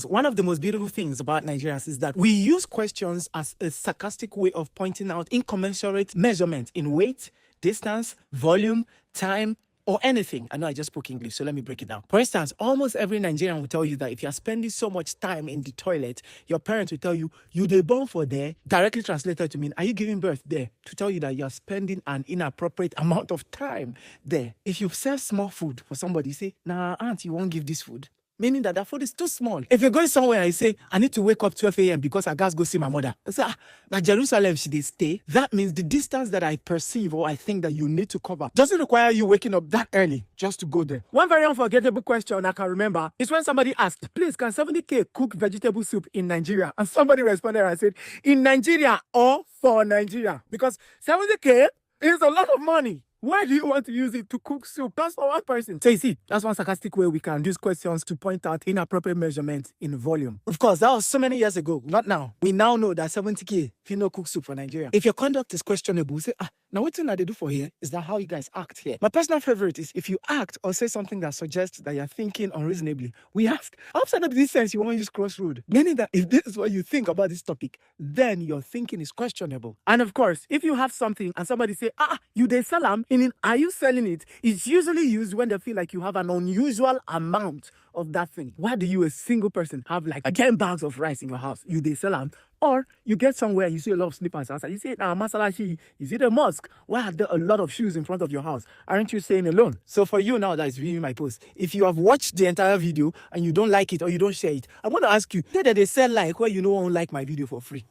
One of the most beautiful things about Nigerians is that we use questions as a sarcastic way of pointing out incommensurate measurement in weight, distance, volume, time, or anything. I know I just spoke English, so let me break it down. For instance, almost every Nigerian will tell you that if you're spending so much time in the toilet, your parents will tell you, you dey born for there, directly translated to mean, are you giving birth there? To tell you that you're spending an inappropriate amount of time there. If you serve small food for somebody, say, nah, aunt, you won't give this food. Meaning that food is too small. If you're going somewhere and you say, I need to wake up 12 a.m. because I got to go see my mother. I say, like Jerusalem, should they stay? That means the distance that I perceive or I think that you need to cover doesn't require you waking up that early just to go there. One very unforgettable question I can remember is when somebody asked, please, can 70K cook vegetable soup in Nigeria? And somebody responded and said, in Nigeria or for Nigeria? Because 70K is a lot of money. Why do you want to use it to cook soup? That's for one person. So you see, that's one sarcastic way we can use questions to point out inappropriate measurements in volume. Of course, that was so many years ago, not now. We now know that 70K, if you know cook soup for Nigeria. If your conduct is questionable, we say, now what thing that they do for here is that how you guys act here. My personal favorite is if you act or say something that suggests that you're thinking unreasonably, we ask, outside of this sense, you want to use crossroad. Meaning that if this is what you think about this topic, then your thinking is questionable. And of course, if you have something and somebody say, you dey sell am, meaning, are you selling it? It's usually used when they feel like you have an unusual amount of that thing. Why do you, a single person, have like 10 bags of rice in your house? You dey sell them. Or you get somewhere, you see a lot of slippers outside. You say, Masalashi, is it a mosque? Why are there a lot of shoes in front of your house? Aren't you staying alone? So for you now that is viewing my post, if you have watched the entire video and you don't like it or you don't share it, I want to ask you, did they sell like where you know won't like my video for free?